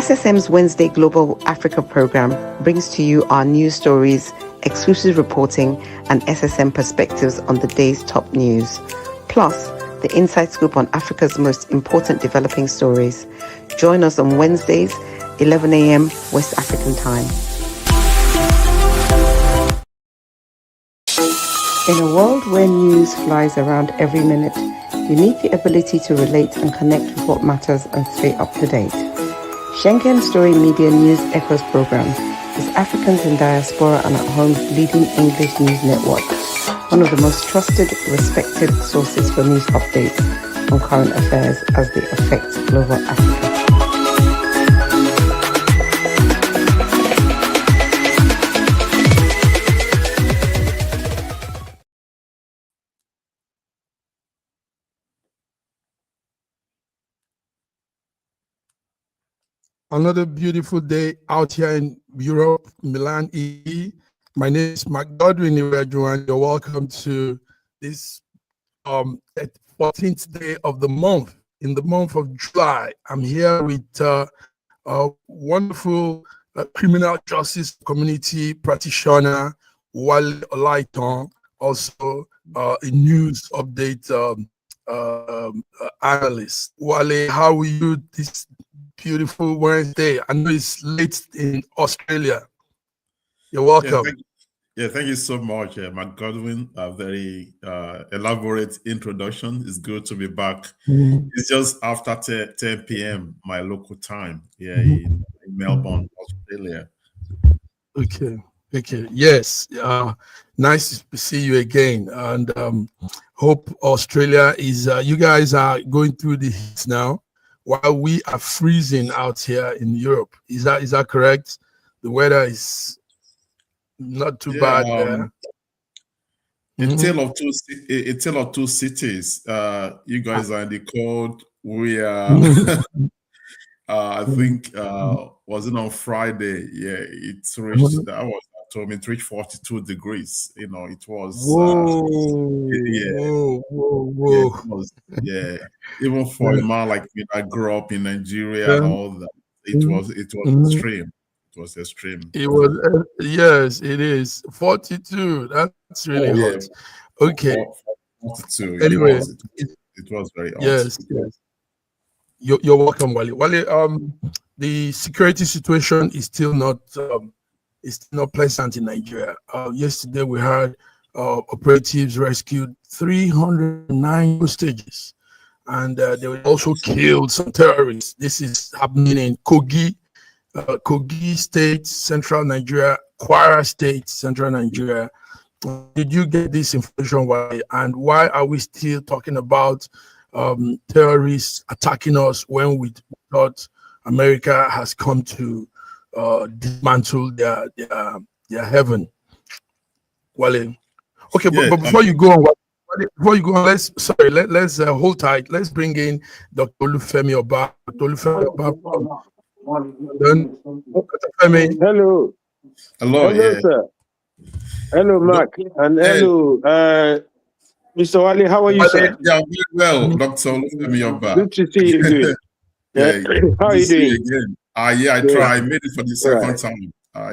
SSM's Wednesday Global Africa program brings to you our news stories, exclusive reporting, and SSM perspectives on the day's top news. Plus, the inside scoop on Africa's most important developing stories. Join us on Wednesdays, 11 a.m. West African time. In a world where news flies around every minute, you need the ability to relate and connect with what matters and stay up to date. Schengen Story Media News Echoes program is Africans in Diaspora and at Home's leading English news network, one of the most trusted, respected sources for news updates on current affairs as they affect global Africa. Another beautiful day out here in Europe, Milan, Italy. My name is Mark Godwin. You're welcome to this 14th day of the month, in the month of July. I'm here with a wonderful criminal justice community practitioner, Wale Olaitan, also a news update analyst. Wale, how are you this beautiful Wednesday? I know it's late in Australia. You're welcome. Thank you so much, Mark Godwin. A very elaborate introduction. It's good to be back. It's just after 10 p.m. my local time here in Melbourne, Australia. Okay. Yes. Nice to see you again. And hope Australia is. You guys are going through the heat now, while we are freezing out here in Europe. Is that correct? The weather is not too bad there. A tale of two cities. You guys are in the cold. We are. I think was it on Friday? Yeah, it's reached. That was told me it reached 42 degrees. You know, it was. Whoa. It was, even for a man like me, I grew up in Nigeria and all that. It was extreme. It was extreme. It was yes, it is 42. That's really hot. Okay. 42. Anyway, it was very hot. Yes. You're welcome, Wale. Wale, the security situation is still not pleasant in Nigeria. Yesterday we heard operatives rescued 309 hostages, and they also killed some terrorists. This is happening in Kogi State, Central Nigeria, Kwara State, Central Nigeria. Did you get this information? Why? And why are we still talking about terrorists attacking us when we thought America has come to dismantle their heaven? Wale. Okay, but before you go on, let's hold tight. Let's bring in Dr. Olufemi Oba. Dr. Olufemi Oba. Hello. Hello, sir. Hello, Mark. And hello, Mr. Wale. How are you, sir? Yeah, very well, Dr. Olufemi Oba. Good to see you again. How are you doing? Again. I tried. I made it for the second time. I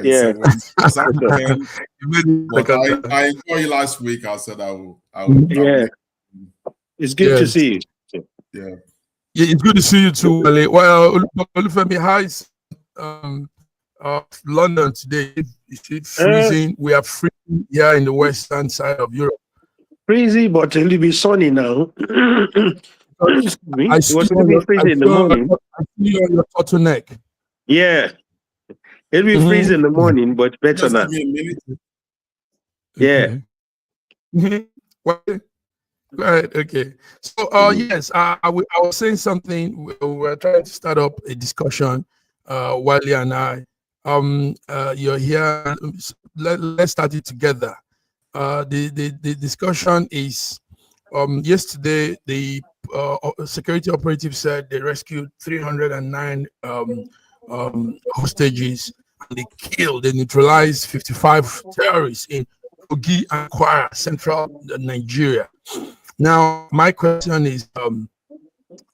enjoyed you last week. I said I will. It's good to see you. Yeah, it's good to see you too, Wale. Well, Olufemi, how is London today? Is it freezing? We are freezing here in the western side of Europe. Freezing, but it'll be sunny now. It was going to be freezing in the morning. I see you on your turtleneck. Yeah. It'll be freezing in the morning, but better just now. give me a minute. Yeah. Right. Okay. So, yes, I was saying something. We were trying to start up a discussion. Wale and I. You're here. Let's start it together. The discussion is. Yesterday, the security operative said they rescued 309 hostages, and they neutralized 55 terrorists in Kogi and Kwara, central Nigeria. Now, my question is,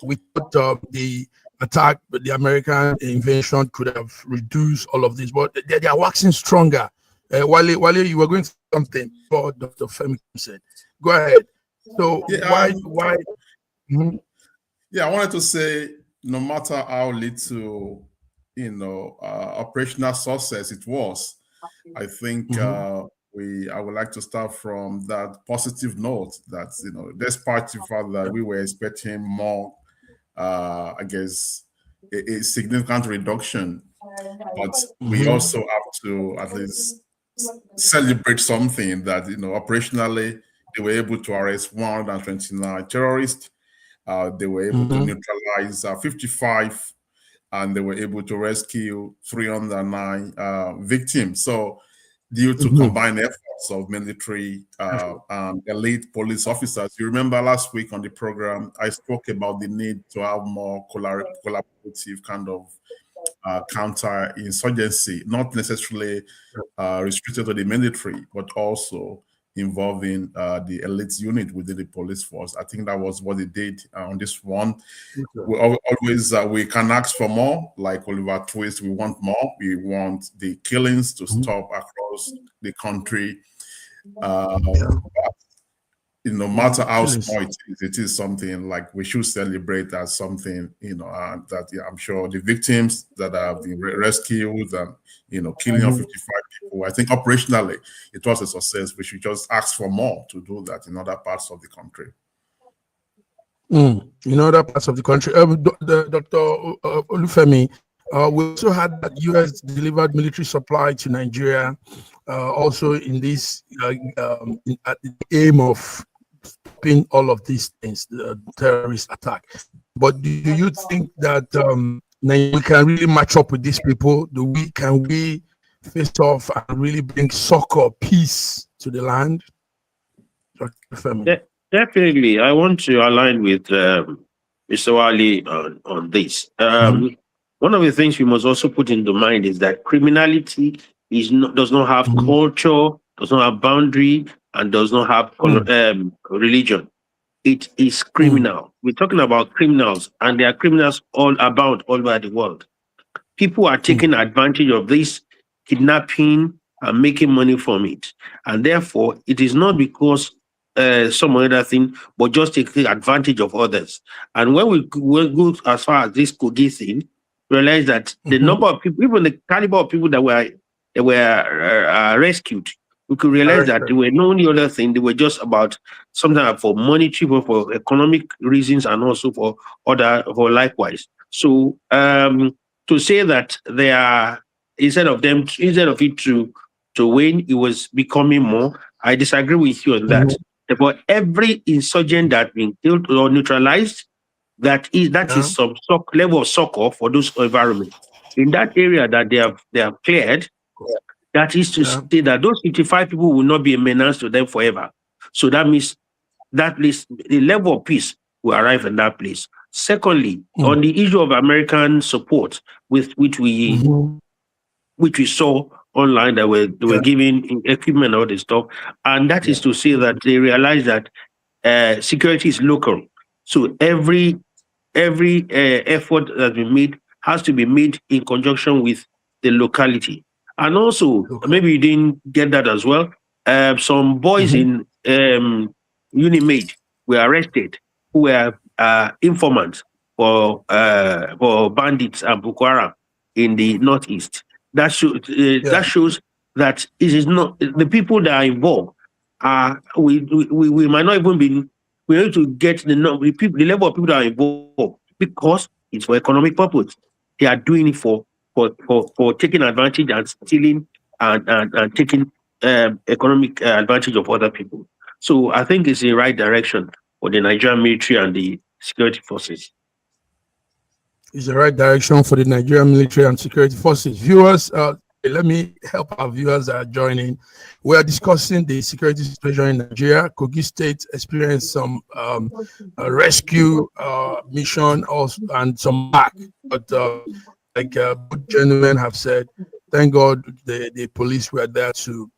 we thought the attack, but the American invasion could have reduced all of this, but they are waxing stronger. Wale, you were going to say something for Dr. Femi said. Go ahead. So why? Mm-hmm. Yeah, I wanted to say, no matter how little, operational success it was, I think I would like to start from that positive note that, despite the fact that we were expecting more, I guess, a significant reduction, but we also have to at least celebrate something that, operationally, they were able to arrest 129 terrorists. They were able to neutralize 55, and they were able to rescue 309 victims. So, due to combined efforts of military and elite police officers, you remember last week on the program, I spoke about the need to have more collaborative kind of counter-insurgency, not necessarily restricted to the military, but also involving the elite unit within the police force. I think that was what they did on this one. We always we can ask for more, like Oliver Twist. We want more. We want the killings to stop across the country. No matter how small it is something like we should celebrate as something, that I'm sure the victims that have been rescued and, killing of 55 people, I think operationally it was a success. We should just ask for more to do that in other parts of the country. In other parts of the country. Dr. Olufemi, we also had that U.S. delivered military supply to Nigeria, also in this at the aim of stopping all of these things, the terrorist attack. But do you think that we can really match up with these people? Can we face off and really bring succor, peace to the land? Dr. Femi. Definitely, I want to align with Mr. Wale on this. One of the things we must also put into mind is that criminality does not have culture, does not have boundary, and does not have religion. It is criminal. We're talking about criminals, and there are criminals all over the world. People are taking advantage of this, kidnapping, and making money from it. And therefore, it is not because some other thing, but just taking advantage of others. And when we go as far as this Kogi thing, realize that the number of people, even the caliber of people that were rescued, we could realize that they were no only other thing, they were just about something for monetary, for economic reasons, and also for likewise. So to say that they are instead of it to win, it was becoming more. I disagree with you on that. But every insurgent that been killed or neutralized, that is some level of succor for those environments. In that area that they have cleared, that is to say that those 55 people will not be a menace to them forever. So that means that place, the level of peace will arrive in that place. Secondly, on the issue of American support, which we saw online, that they were giving equipment and all this stuff, and that is to say that they realize that security is local. So every effort that's been made has to be made in conjunction with the locality. And also, maybe you didn't get that as well. Some boys in Unimate were arrested who were informants for bandits and Boko Haram in the northeast. That shows that it is not the people that are involved. We might not even be. We need to get the level of people that are involved, because it's for economic purpose. They are doing it for taking advantage and stealing and taking economic advantage of other people. So I think it's the right direction for the Nigerian military and the security forces. It's the right direction for the Nigerian military and security forces. Viewers, let me help our viewers that are joining. We are discussing the security situation in Nigeria. Kogi State experienced some rescue mission also, and some back. But like both gentlemen have said, thank God the police were there to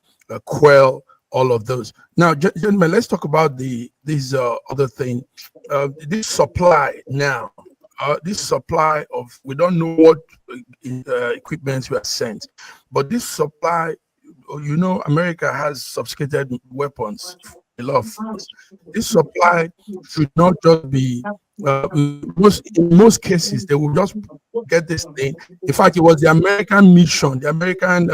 quell all of those. Now, gentlemen, let's talk about this other thing. This supply now. this supply of, we don't know what equipments were sent, but this supply, you know, America has sophisticated weapons, a lot of things. This supply should not just be, in most cases, they will just get this thing. In fact, it was the American mission, the American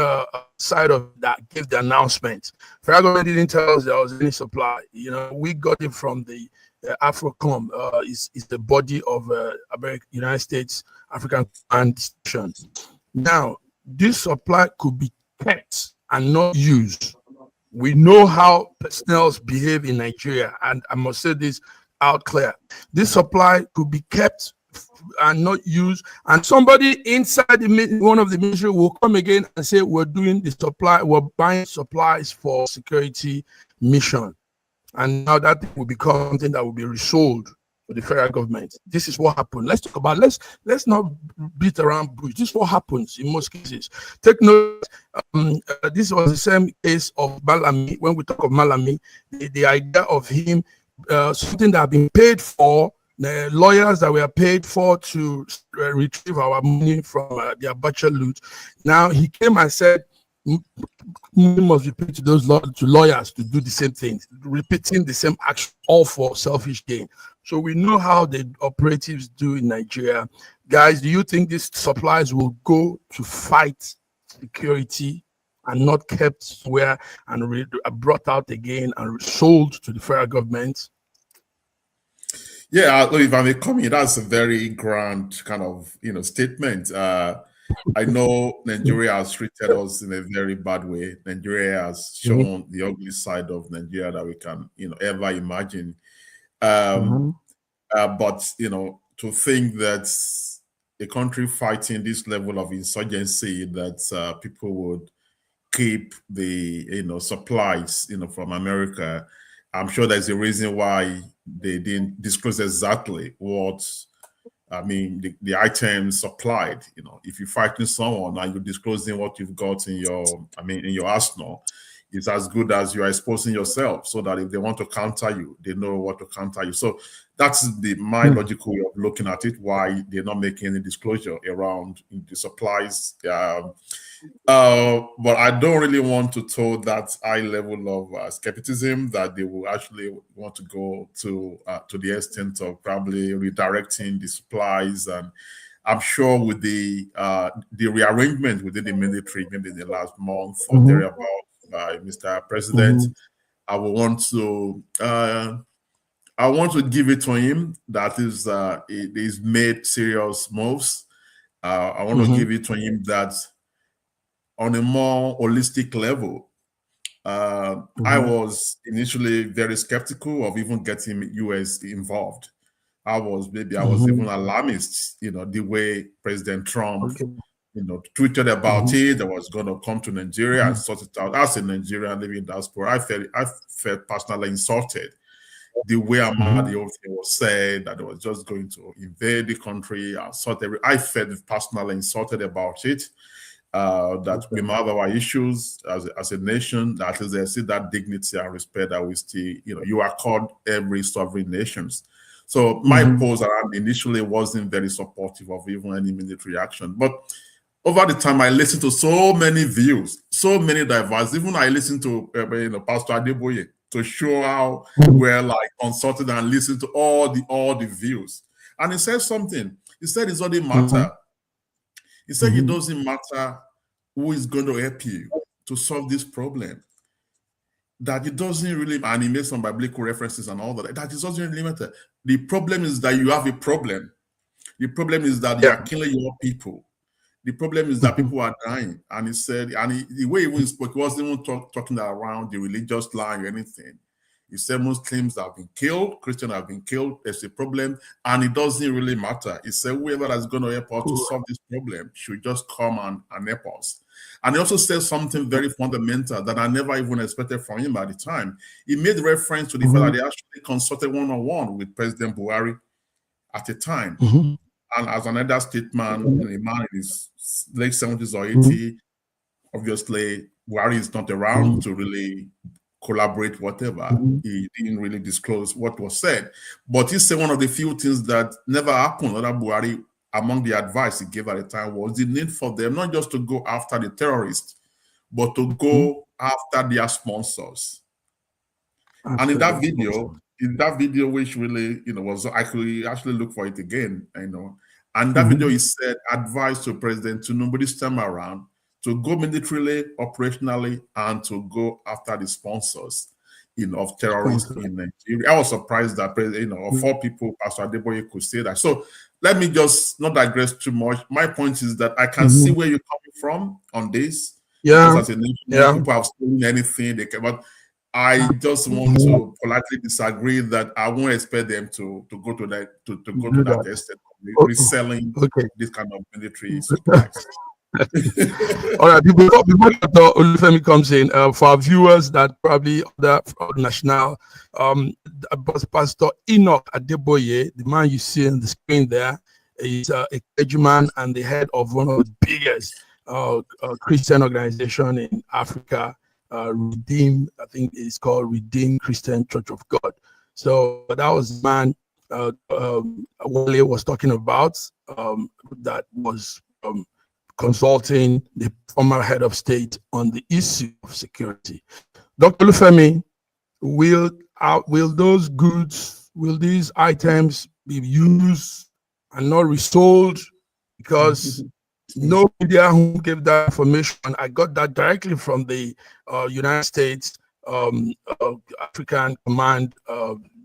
side of that gave the announcement. Federal government didn't tell us there was any supply. You know, we got it from the AFRICOM, is the body of United States African Command Station. Now, this supply could be kept and not used. We know how personnel behave in Nigeria, and I must say this out clear. This supply could be kept and not used, and somebody inside one of the ministry will come again and say, we're doing the supply, we're buying supplies for security mission. And now that will become something that will be resold to the federal government. This is what happened. Let's talk about, let's not beat around bush. This is what happens in most cases. Take note, this was the same case of Malami. When we talk of Malami, the idea of him, something that had been paid for, the lawyers that were paid for to retrieve our money from their butcher loot. Now he came and said, money must be paid to those lawyers to do the same things, repeating the same action, all for selfish gain. So we know how the operatives do in Nigeria. Guys, do you think these supplies will go to fight security and not kept where and brought out again and sold to the federal government? Yeah, if I may come in, that's a very grand kind of statement. I know Nigeria has treated us in a very bad way. Nigeria has shown the ugly side of Nigeria that we can ever imagine. But to think that a country fighting this level of insurgency, that people would keep the supplies from America, I'm sure there's a reason why they didn't disclose exactly what the items supplied. If you're fighting someone and you're disclosing what you've got in your arsenal, it's as good as you are exposing yourself, so that if they want to counter you, they know what to counter you. So that's my logical way of looking at it, why they're not making any disclosure around the supplies. But I don't really want to throw that high level of skepticism that they will actually want to go to the extent of probably redirecting the supplies. And I'm sure with the rearrangement within the military, maybe in the last month or thereabout, by Mr. President, I will want to give it to him that is it is made serious moves. I want to give it to him that on a more holistic level. I was initially very skeptical of even getting US involved. I was even alarmist, the way President Trump tweeted about it, that was going to come to Nigeria and sort it out. As a Nigerian living in diaspora, I felt personally insulted. The way the whole thing was said, that it was just going to invade the country and I felt personally insulted about it. That we have our issues as a nation, that is, they see that dignity and respect that we still, you accord every sovereign nations. So my pose around initially wasn't very supportive of even any military action. But over the time, I listened to so many views, so many diverse. Even I listened to Pastor Adeboye to show how we're consulted and listened to all the views. And he said something. He said it doesn't matter. He said it doesn't matter who is going to help you to solve this problem. That it doesn't really, and he made some biblical references and all that it doesn't really matter. The problem is that you have a problem. The problem is that you are killing your people. The problem is that people are dying. And he said, the way he even spoke, he wasn't even talking around the religious line or anything. He said Muslims have been killed, Christians have been killed, there's a problem, and it doesn't really matter. He said whoever is going to help us to solve this problem should just come and help us. And he also said something very fundamental that I never even expected from him at the time. He made reference to the fact that they actually consulted one-on-one with President Buhari at the time. And as another statement, a man in his late 70s or 80s, obviously Buhari is not around to really collaborate, whatever. He didn't really disclose what was said. But he said one of the few things that never happened under Buhari, among the advice he gave at the time, was the need for them not just to go after the terrorists, but to go after their sponsors. And in that video, which really, was, I could actually look for it again, and that video, he said, advice to President Tinubu this time around to go militarily, operationally, and to go after the sponsors, of terrorists in Nigeria. I was surprised that, of 4 people, Pastor Adeboye could say that. So let me just not digress too much. My point is that I can see where you're coming from on this. Yeah. Because as a nation, people have stolen anything they can, but I just want to politely disagree that I won't expect them to go to that that extent of reselling this kind of military supplies. All right, before Dr. Olufemi comes in, for our viewers that probably other national, Pastor Enoch Adeboye, the man you see on the screen there, is a clergyman and the head of one of the biggest Christian organization in Africa. Redeem, I think it's called Redeemed Christian Church of God. So that was the man Wale was talking about, that was consulting the former head of state on the issue of security. Dr. Olufemi, will those goods, will these items be used and not resold? Because no media who gave that information. I got that directly from the United States African Command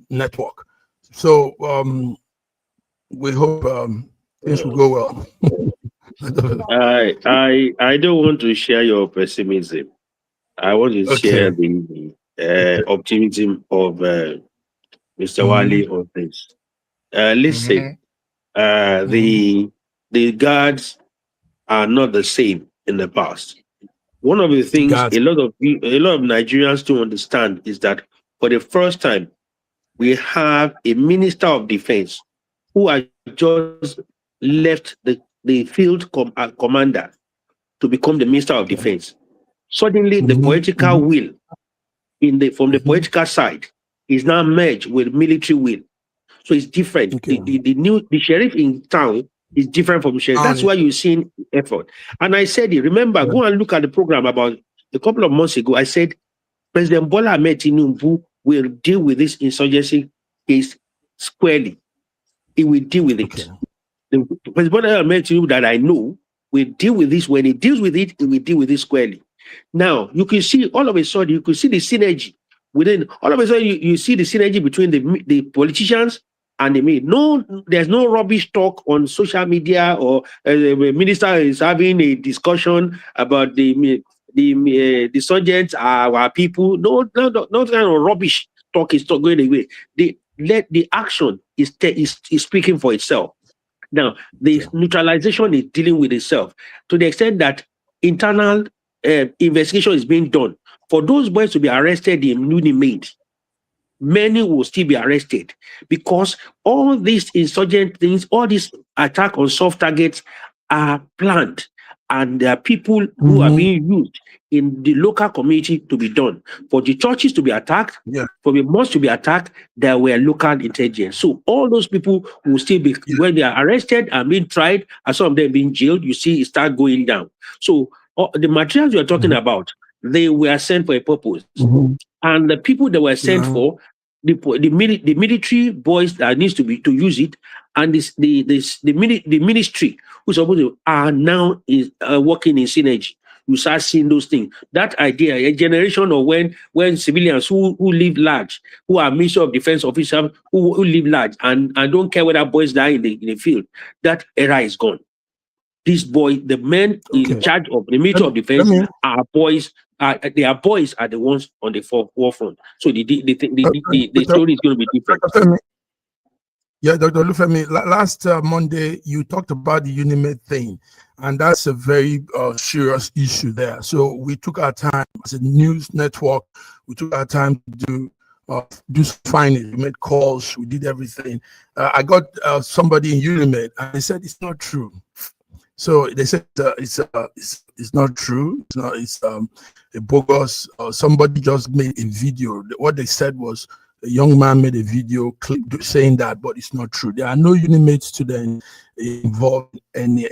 Network. So we hope things will go well. I don't want to share your pessimism. I want to share the optimism of Mr. Wale on this. Listen, the guards are not the same in the past. One of the things a lot of Nigerians don't understand is that for the first time, we have a Minister of Defense who has just left the field commander to become the Minister of Defense. Suddenly, the political will from the political side is now merged with military will. So it's different. The sheriff in town is different from sheriff. That's why you're seeing effort. And I said it. Remember, go and look at the program about a couple of months ago. I said President Bola Ahmed Tinubu will deal with this insurgency case squarely. He will deal with it. The President Bola Ahmed Tinubu that I know will deal with this. When he deals with it, he will deal with it squarely. Now, you can see all of a sudden, you can see the synergy within. All of a sudden, you see the synergy between the politicians and the media. No, there's no rubbish talk on social media or the minister is having a discussion about the insurgents are our people. No kind of rubbish talk is not going away. The action is speaking for itself. Now, the neutralization is dealing with itself to the extent that internal investigation is being done. For those boys to be arrested in newly made, many will still be arrested because all these insurgent things, all these attack on soft targets are planned, and there are people who are being used in the local community to be done. For the churches to be attacked, for the mosques to be attacked, there were local intelligence. So all those people will still be, when they are arrested and being tried, and some of them being jailed, you see it start going down. So the materials you are talking about, they were sent for a purpose. And the people that were sent for, the military boys that needs to use it, and the ministry who's supposed to are now working in synergy. You start seeing those things. That idea, a generation of when civilians who live large, who are Ministry of Defense officers who live large and don't care whether boys die in the field, that era is gone. This boy, the men in charge of the Ministry of Defense are boys. Their boys are the ones on the forefront. So the story is going to be different. Yeah, Dr. Olufemi, last Monday, you talked about the UNIMED thing, and that's a very serious issue there. So we took our time as a news network. We took our time to do findings. We made calls. We did everything. I got somebody in UNIMED, and they said it's not true. So they said it's not true. It's a bogus. Somebody just made a video. What they said was a young man made a video clip saying that, but it's not true. There are no Unimate students involved in any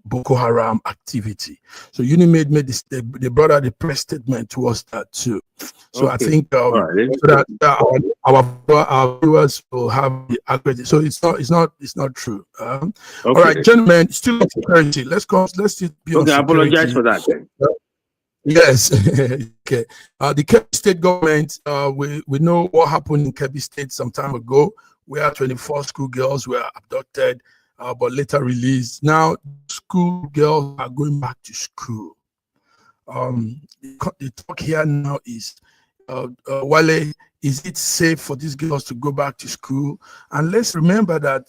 Boko Haram activity. So Unimate made this. They brought out a press statement towards that too. So I think so that our viewers will have the accurate. So it's not true. All right, gentlemen, still on security. Let's still be on security. I apologize for that. Yes. Okay. The Kebbi State government, we know what happened in Kebbi State some time ago, where 24 schoolgirls were abducted, but later released. Now, schoolgirls are going back to school. The talk here now is, Wale, is it safe for these girls to go back to school? And let's remember that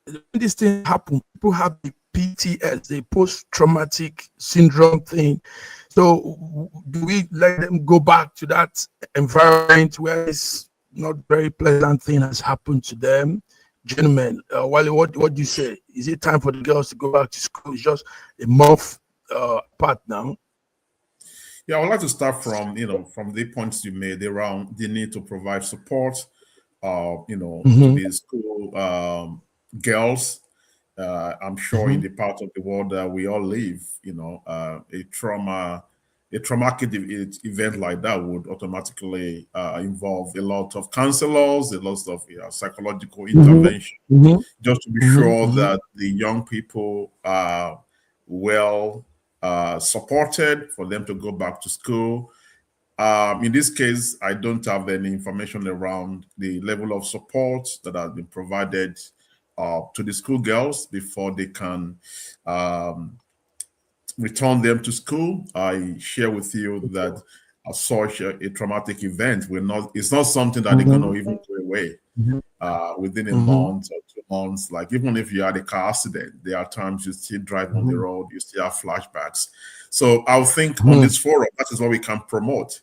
when this thing happened, people have the PTS, the post-traumatic syndrome thing. So do we let them go back to that environment where it's not very pleasant thing has happened to them? Gentlemen, Wale, what do you say? Is it time for the girls to go back to school? It's just a month apart now. Yeah, I would like to start from the points you made around the need to provide support, to the school girls. I'm sure in the part of the world that we all live, a traumatic event like that would automatically involve a lot of counselors, a lot of psychological intervention, just to be sure that the young people are well supported for them to go back to school. In this case, I don't have any information around the level of support that has been provided to the schoolgirls before they can return them to school. I share with you that such a traumatic event it's not something that they're going to even go away within a month or 2 months. Like, even if you had a car accident, there are times you still drive on the road, you still have flashbacks. So I think on this forum, that is what we can promote.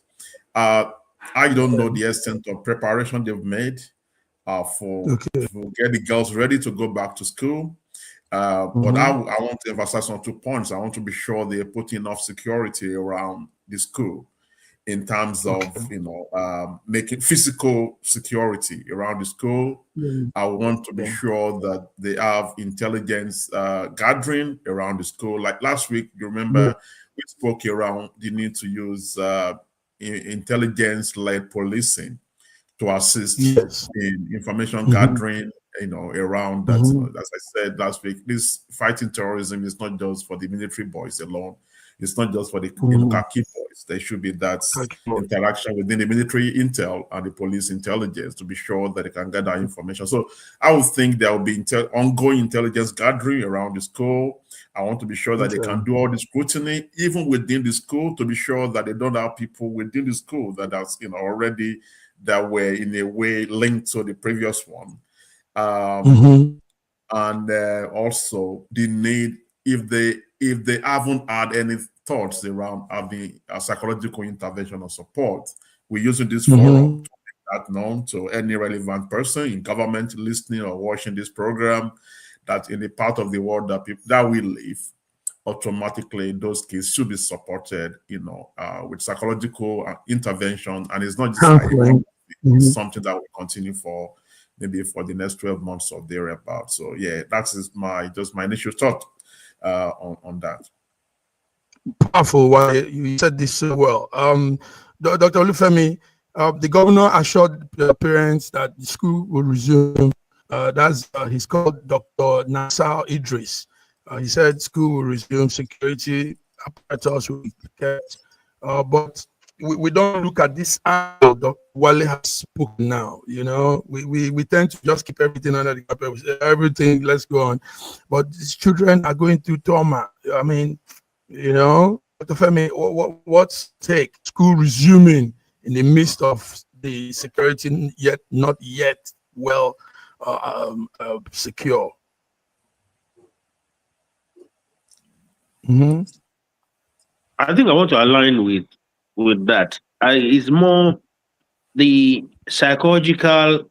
I don't know the extent of preparation they've made to get the girls ready to go back to school. But I want to emphasize on 2 points. I want to be sure they're putting enough security around the school in terms of making physical security around the school. I want to be sure that they have intelligence gathering around the school. Like last week, you remember we spoke around the need to use intelligence-led policing to assist in information gathering, around that. As I said last week, this fighting terrorism is not just for the military boys alone. It's not just for the khaki boys. There should be that interaction within the military intel and the police intelligence to be sure that they can get that information. So I would think there will be ongoing intelligence gathering around the school. I want to be sure that they can do all the scrutiny, even within the school, to be sure that they don't have people within the school that are already that were in a way linked to the previous one. And also the need, if they haven't had any thoughts around having a psychological intervention or support, we're using this forum to make that known to any relevant person in government listening or watching this program, that in the part of the world that we live, automatically those kids should be supported, with psychological intervention. And it's not just it's something that will continue for maybe for the next 12 months or thereabout. So yeah, that is my initial thought on that. Powerful. Why you said this so well. Dr. Olufemi, the governor assured the parents that the school will resume. He's called Dr. Nasser Idris. He said school will resume, security apparatus will be kept, but we don't look at this angle. Dr. Wale has spoken now. We tend to just keep everything under the carpet. Everything, let's go on. But these children are going through trauma. I mean, Dr. Femi, what's take school resuming in the midst of the security not yet well secure? I think I want to align with that. It's more the psychological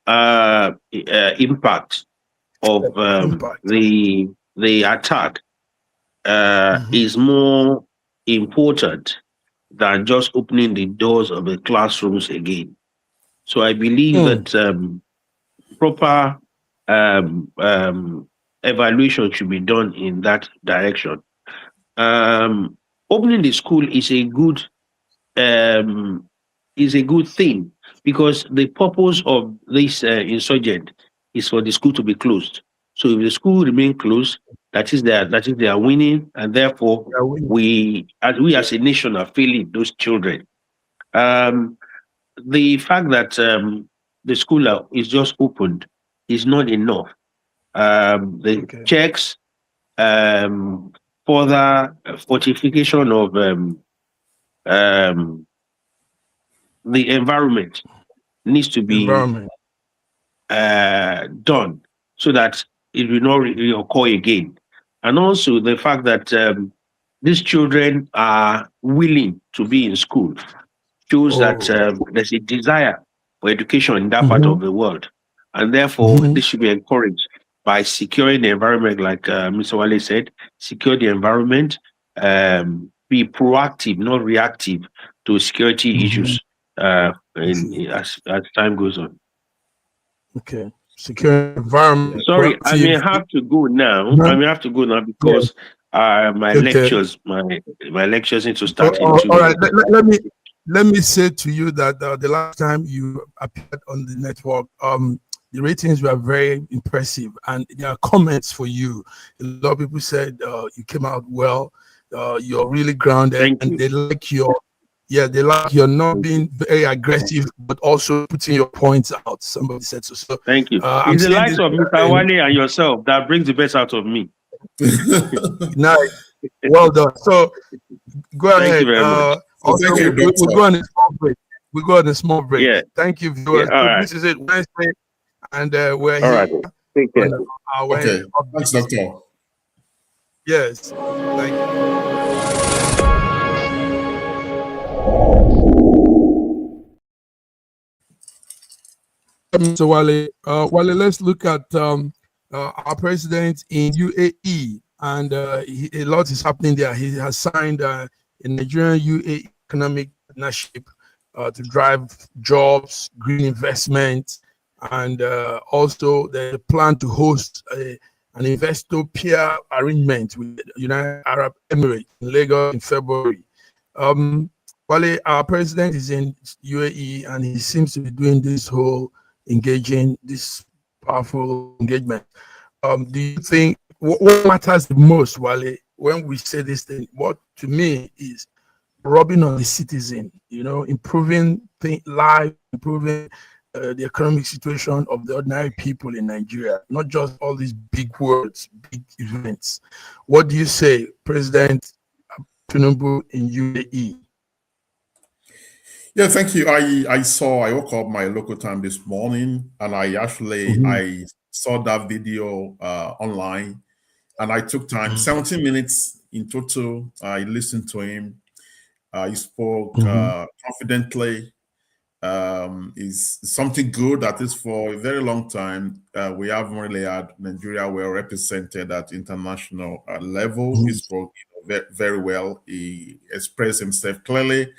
impact of the attack is more important than just opening the doors of the classrooms again. So I believe that proper evaluation should be done in that direction. Opening the school is a good thing, because the purpose of this insurgent is for the school to be closed. So if the school remain closed, that is they are winning, and therefore we as a nation are failing those children. The fact that the school is just opened is not enough. The checks, further fortification of the environment needs to be done, so that it will not reoccur again. And also the fact that these children are willing to be in school shows that there's a desire for education in that part of the world. And therefore, this should be encouraged by securing the environment, like Mr. Wale said, secure the environment, be proactive, not reactive to security issues as time goes on. Okay. Secure environment. Sorry, proactive. I may have to go now. I may have to go now because my lectures need to start in 2 all right. Let me say to you that the last time you appeared on the network, the ratings were very impressive, and there are comments for you. A lot of people said you came out well. You're really grounded, and they like your not being very aggressive, but also putting your points out. Somebody said so. So thank you. It's the likes of Mr. Wale and yourself that brings the best out of me. Nice, well done. So go ahead. Thank you very much. Also, we'll go on a small break. We'll go on a small break. Yeah. Thank you, viewers. Yeah, right. This is it Wednesday, and we're all here. Right. Take care. Okay. Thanks, Doctor. Yes. Thank you. So Wale, let's look at our president in UAE, and a lot is happening there. He has signed a Nigerian UAE economic partnership to drive jobs, green investment, and also the plan to host an investor peer arrangement with the United Arab Emirates in Lagos in February. Wale, our president is in UAE, and he seems to be doing this whole this powerful engagement. Do you think what matters the most, Wale, when we say this thing? What to me is rubbing on the citizen, improving life, improving the economic situation of the ordinary people in Nigeria, not just all these big words, big events. What do you say, President Tinubu in UAE? Yeah, thank you. I woke up my local time this morning, and I actually I saw that video online, and I took time, 17 minutes in total. I listened to him. He spoke confidently. Is something good, that is, for a very long time. We haven't really had Nigeria well represented at international level. He spoke very well. He expressed himself clearly.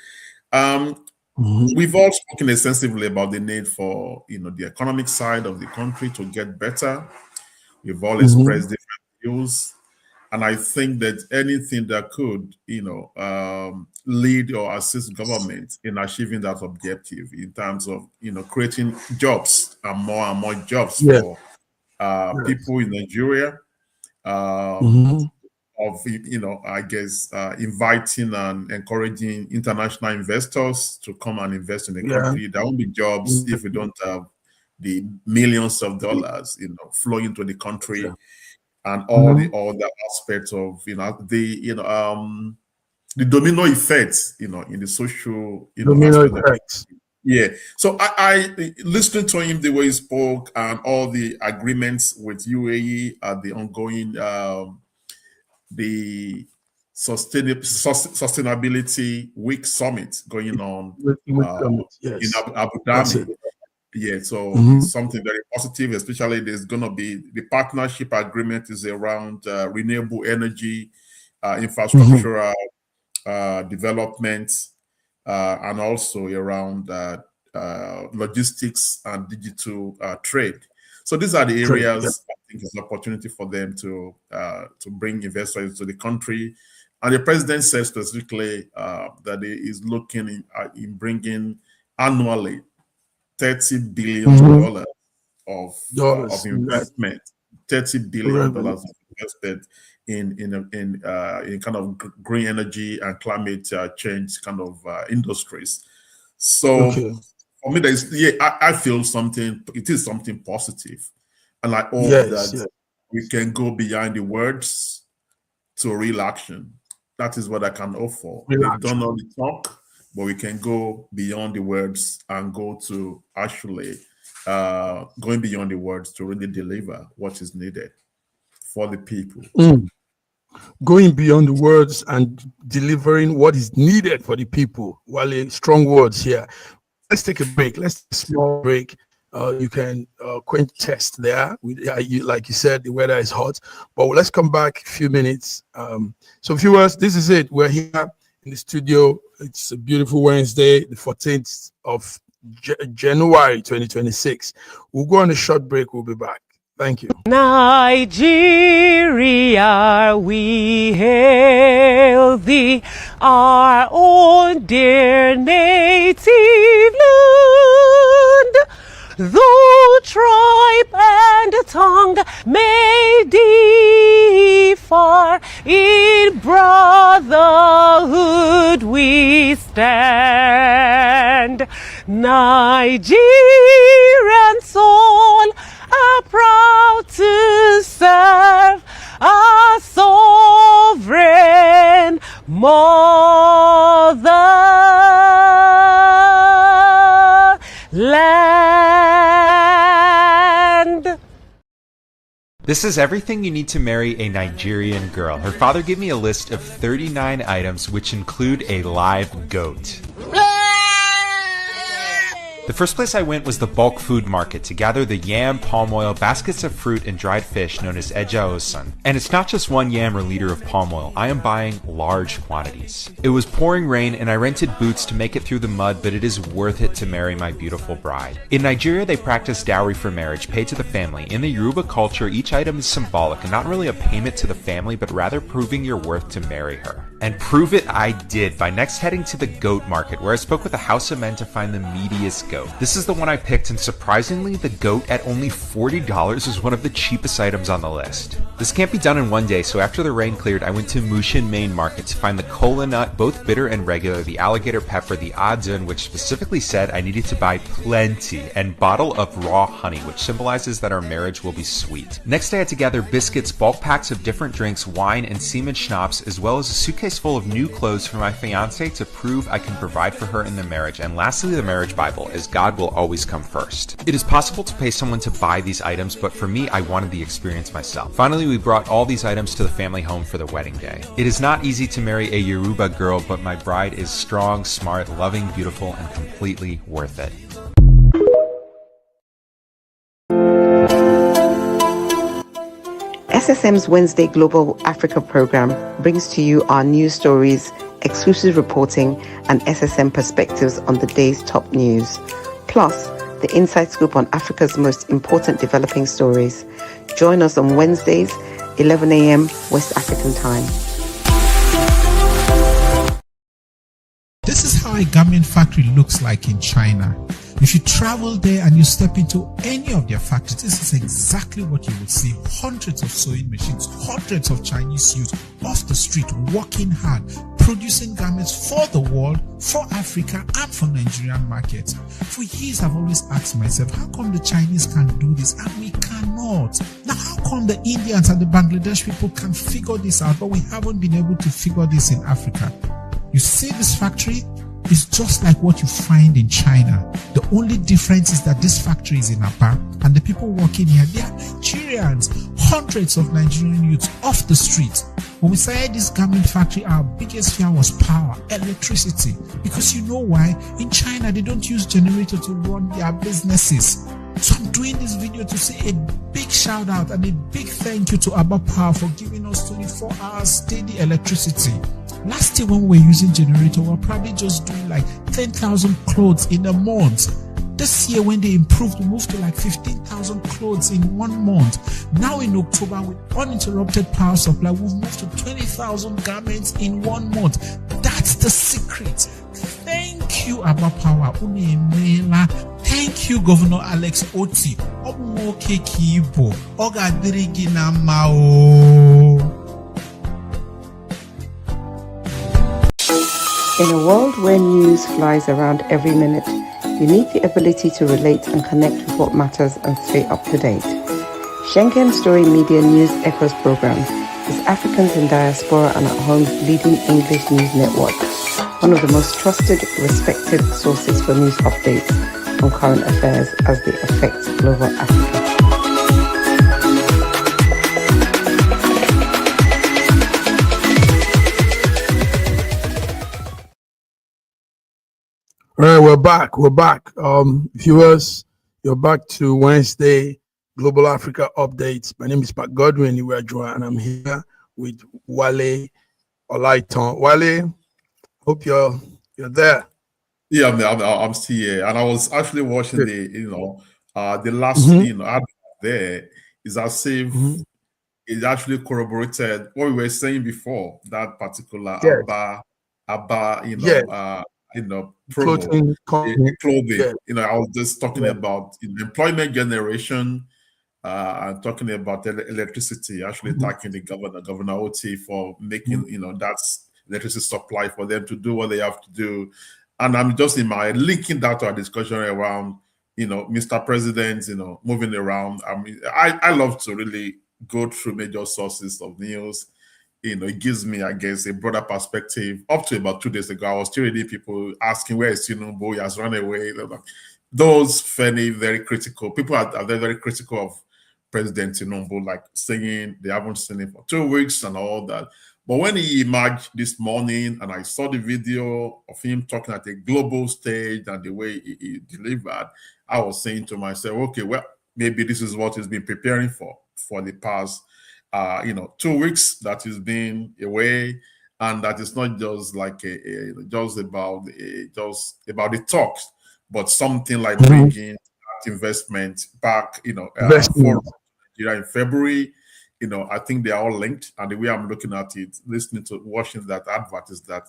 We've all spoken extensively about the need for the economic side of the country to get better. We've all expressed different views, and I think that anything that could lead or assist government in achieving that objective in terms of creating jobs and more jobs for people in Nigeria, of I guess inviting and encouraging international investors to come and invest in the country. There won't be jobs if we don't have the millions of dollars flowing to the country, and all the other aspects of the domino effects in the social domino effects. Yeah. So I listening to him, the way he spoke, and all the agreements with UAE at the ongoing the sustainability week summit going on in Abu Dhabi. Yeah, so something very positive, especially there's going to be the partnership agreement is around renewable energy, infrastructural development, and also around logistics and digital trade. So these are the areas I think is an opportunity for them to bring investors to the country. And the president said specifically that he is looking in bringing annually $30 billion of investment, $30 billion of investment in kind of green energy and climate change kind of industries. So for me, I feel something. It is something positive, and I hope that we can go beyond the words to real action. That is what I can hope for. We've done all the talk, but we can go beyond the words and go to actually going beyond the words to really deliver what is needed for the people. Going beyond the words and delivering what is needed for the people. Well, strong words here. Let's take a break. Let's take a small break. You can quench test there. Like you said, the weather is hot, but let's come back a few minutes. So viewers, this is it. We're here in the studio. It's a beautiful Wednesday, the 14th of January 2026. We'll go on a short break. We'll be back. Thank you. Nigeria, we hail thee, our own dear native land. Though tribe and tongue may differ, in brotherhood we stand. Nigerian soul, are proud to serve our sovereign motherland. This is everything you need to marry a Nigerian girl. Her father gave me a list of 39 items which include a live goat. The first place I went was the bulk food market to gather the yam, palm oil, baskets of fruit, and dried fish known as ejaosan. And it's not just one yam or liter of palm oil, I am buying large quantities. It was pouring rain and I rented boots to make it through the mud, but it is worth it to marry my beautiful bride. In Nigeria, they practice dowry for marriage, paid to the family. In the Yoruba culture, each item is symbolic and not really a payment to the family, but rather proving your worth to marry her. And prove it I did by next heading to the goat market, where I spoke with a house of men to find the meatiest goat. This is the one I picked, and surprisingly, the goat at only $40 is one of the cheapest items on the list. This can't be done in one day, so after the rain cleared, I went to Mushin Main Market to find the kola nut, both bitter and regular, the alligator pepper, the adun, which specifically said I needed to buy plenty, and bottle of raw honey, which symbolizes that our marriage will be sweet. Next, I had to gather biscuits, bulk packs of different drinks, wine, and semen schnapps, as well as a suitcase full of new clothes for my fiance to prove I can provide for her in the marriage, and lastly, the marriage Bible, as God will always come first. It is possible to pay someone to buy these items, but for me, I wanted the experience myself. Finally, we brought all these items to the family home for the wedding day. It is not easy to marry a Yoruba girl, but my bride is strong, smart, loving, beautiful, and completely worth it. SSM's Wednesday Global Africa program brings to you our news stories, exclusive reporting, and SSM perspectives on the day's top news. Plus, the inside scoop on Africa's most important developing stories. Join us on Wednesdays, 11 a.m. West African time. This is how a garment factory looks like in China. If you travel there and you step into any of their factories, this is exactly what you will see. Hundreds of sewing machines, hundreds of Chinese youths off the street working hard, producing garments for the world, for Africa, and for Nigerian markets. For years, I've always asked myself, how come the Chinese can do this and we cannot? Now, how come the Indians and the Bangladesh people can figure this out, but we haven't been able to figure this in Africa? You see this factory? It's just like what you find in China. The only difference is that this factory is in Aba, and the people working here, they are Nigerians. Hundreds of Nigerian youths off the street. When we started this garment factory, our biggest fear was power, electricity. Because you know why? In China, they don't use generator to run their businesses. So I'm doing this video to say a big shout out and a big thank you to Abba Power for giving us 24 hours steady electricity. Last year when we were using generator, we were probably just doing like 10,000 clothes in a month. This year when they improved, we moved to like 15,000 clothes in 1 month. Now in October with uninterrupted power supply, we've moved to 20,000 garments in 1 month. That's the secret. Thank you, Abba Power. Thank you, Governor Alex Oti. In a world where news flies around every minute, you need the ability to relate and connect with what matters and stay up to date. Schengen Story Media News Echoes program is Africans in Diaspora and at Home's leading English news network, one of the most trusted, respected sources for news updates on current affairs as they affect global Africa. All right, we're back. Viewers, you're back to Wednesday Global Africa updates. My name is Pat Godwin Iweajua, and I'm here with Wale Olaitan. Wale, hope you're there. Yeah, I'm still here, and I was actually watching the last ad there. Is as if it actually corroborated what we were saying before, that particular Abba promo, clothing. Yeah. I was just talking about employment generation, and talking about electricity, actually thanking the Governor Oti for making that's electricity supply for them to do what they have to do. And I'm just linking that to our discussion around Mr. President moving around. I mean, I love to really go through major sources of news. It gives me, I guess, a broader perspective. Up to about 2 days ago, I was still reading people asking, where is Tinubu? He has run away. Those fairly very critical. People are very critical of President Tinubu, like saying they haven't seen him for 2 weeks and all that. But when he emerged this morning and I saw the video of him talking at a global stage and the way he delivered, I was saying to myself, okay, well, maybe this is what he's been preparing for the past 2 weeks that he's been away, and that it's not just like just about the talks, but something like bringing that investment back, for Nigeria in February. I think they are all linked, and the way I'm looking at it, watching that advert is that,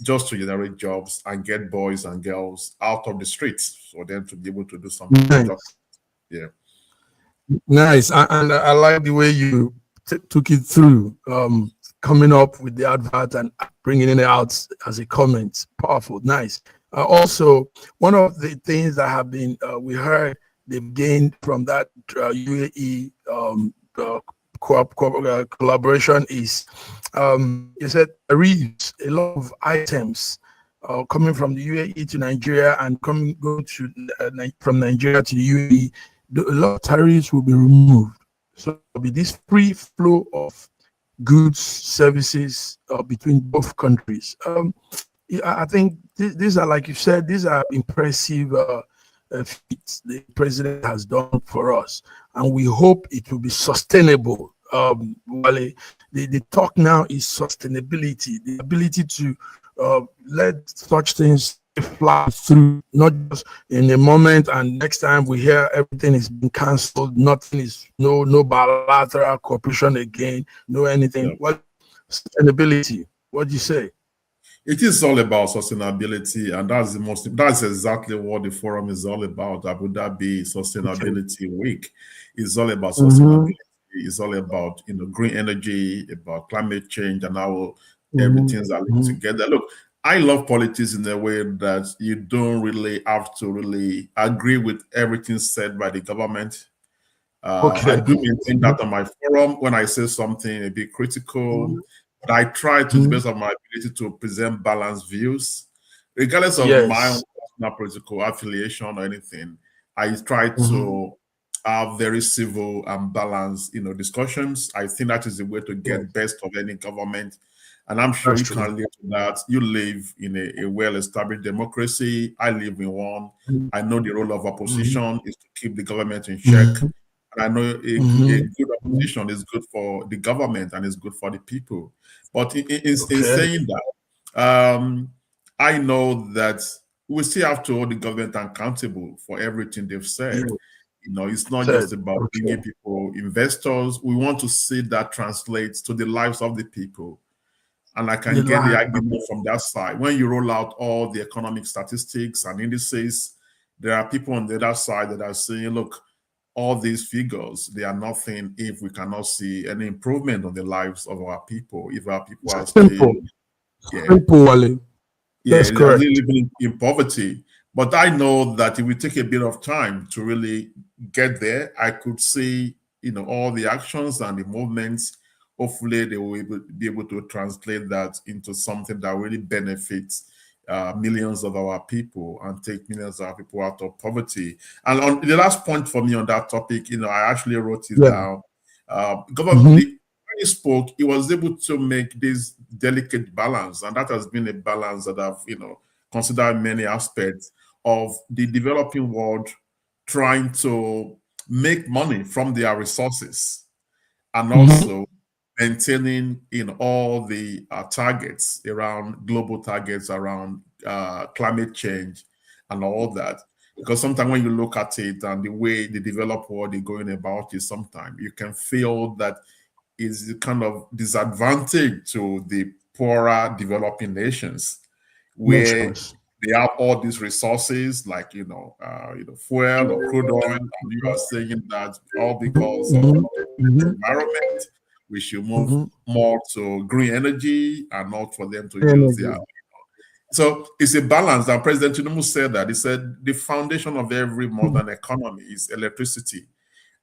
just to generate jobs and get boys and girls out of the streets for them to be able to do something. Nice. Yeah. Nice, and I like the way you took it through, coming up with the advert and bringing it out as a comment. Powerful, nice. Also, one of the things that have been we heard they've gained from that UAE collaboration is, you said a lot of items coming from the UAE to Nigeria and going to from Nigeria to the UAE. A lot of tariffs will be removed. So there'll be this free flow of goods, services between both countries. I think these are, like you said, these are impressive feats the president has done for us, and we hope it will be sustainable. The talk now is sustainability, the ability to let such things fly through, not just in a moment and next time we hear everything is being cancelled, nothing is, no bilateral cooperation again, no anything. Yeah. What sustainability? What do you say? It is all about sustainability, and that's exactly what the forum is all about. Abu Dhabi Sustainability Week is all about sustainability. It's all about green energy, about climate change, and how everything's linked together. Look, I love politics in a way that you don't really have to really agree with everything said by the government. I do maintain that on my forum when I say something a bit critical, but I try to the best of my ability to present balanced views, regardless of my own personal political affiliation or anything. I try to have very civil and balanced, discussions. I think that is the way to get best of any government. And I'm sure That's you true. can live to that. You live in a well-established democracy. I live in one. I know the role of opposition is to keep the government in check. And I know a good opposition is good for the government and is good for the people. But in saying that, I know that we still have to hold the government accountable for everything they've said. You know, it's not just about bringing people, investors. We want to see that translates to the lives of the people. And I can get the argument from that side. When you roll out all the economic statistics and indices, there are people on the other side that are saying, look, all these figures, they are nothing if we cannot see any improvement on the lives of our people. If our people are still, That's they are correct. living in poverty. But I know that it will take a bit of time to really get there. I could see, you know, all the actions and the movements. Hopefully, they will be able to translate that into something that really benefits millions of our people and take millions of our people out of poverty. And on the last point for me on that topic, you know, I actually wrote it down. Government, when he spoke, he was able to make this delicate balance, and that has been a balance that I've, you know, considered many aspects of the developing world trying to make money from their resources, and also maintaining in all the targets around global targets around climate change and all that. Because sometimes when you look at it and the way the developed world is going about it, sometimes you can feel that is kind of disadvantage to the poorer developing nations, where they have all these resources like fuel or crude oil, and you are saying that all because of the environment, we should move more to green energy and not for them to use their. So it's a balance. And President Tinubu said that. He said the foundation of every modern economy is electricity.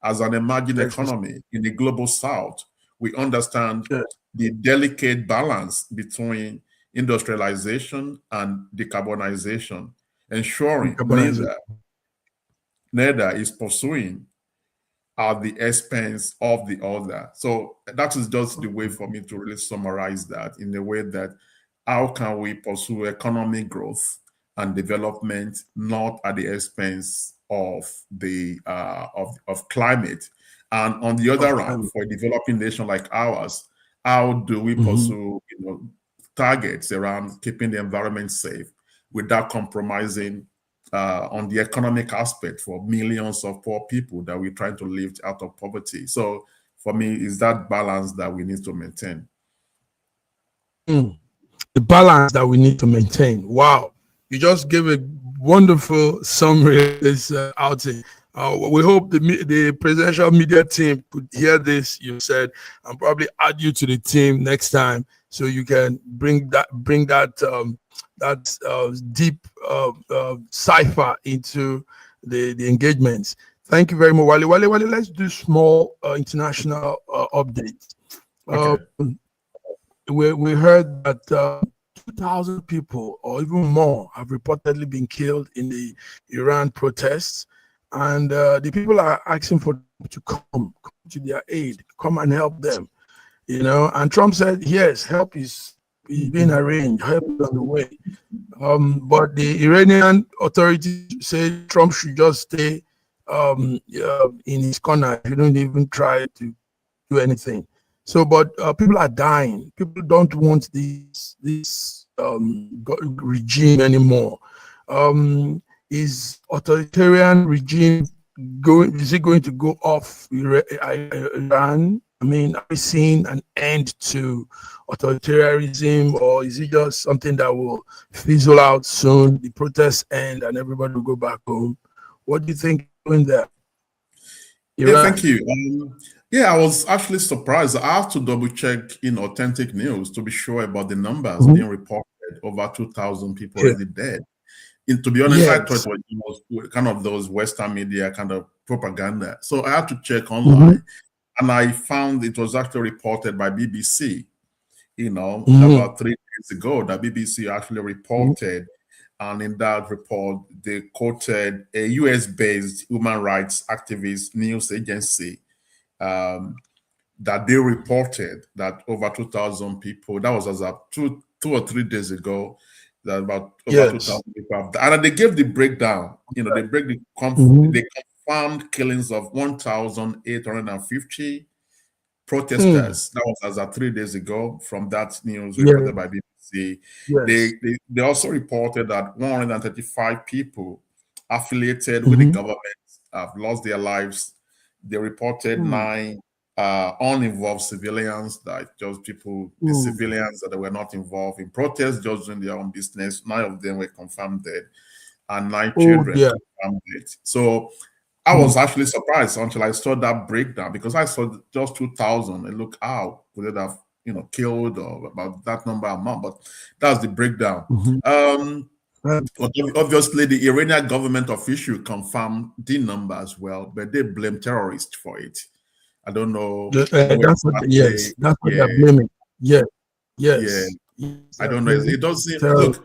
As an emerging economy in the global south, we understand the delicate balance between industrialization and decarbonization, ensuring neither is pursuing at the expense of the other. So that is just the way for me to really summarize that in the way that how can we pursue economic growth and development not at the expense of the of climate, and on the other hand, for a developing nation like ours, how do we pursue targets around keeping the environment safe without compromising on the economic aspect for millions of poor people that we're trying to lift out of poverty. So for me, is that balance that we need to maintain. The balance that we need to maintain. Wow. You just gave a wonderful summary of this outing. We hope the presidential media team could hear this, you said, and probably add you to the team next time so you can bring that deep cipher into the engagements. Thank you very much, Wale. Wale, let's do small international updates. Okay. We heard that 2,000 people or even more have reportedly been killed in the Iran protests, and the people are asking for them to come to their aid, come and help them. And Trump said, yes, help is being arranged, help is on the way. But the Iranian authorities say Trump should just stay in his corner. He don't even try to do anything. So, but people are dying. People don't want this regime anymore. Is authoritarian regime is it going to go off Iran? I mean, are we seeing an end to authoritarianism, or is it just something that will fizzle out soon? The protests end and everybody will go back home. What do you think in there? Yeah, thank you. Yeah, I was actually surprised. I have to double check in authentic news to be sure about the numbers being reported. Over 2,000 people already dead. And to be honest, I thought it was kind of those Western media kind of propaganda. So I had to check online, and I found it was actually reported by BBC. About 3 days ago, that BBC actually reported, and in that report, they quoted a US-based human rights activist news agency that they reported that over 2,000 people, that was as of two or 3 days ago, that about over 2,000 people have died. And they gave the breakdown, they break they confirmed killings of 1,850 protesters. That was as of 3 days ago from that news reported by BBC. They also reported that 135 people affiliated with the government have lost their lives. They reported 9 uninvolved civilians, that just people, the civilians that were not involved in protests, just doing their own business. 9 of them were confirmed dead, and 9 children confirmed dead. So I was actually surprised until I saw that breakdown, because I saw just 2,000 and look, how could it have killed or about that number amount? But that's the breakdown. Obviously, the Iranian government official confirmed the number as well, but they blame terrorists for it. I don't know. That's what they're blaming. Yes. I don't know. It doesn't look.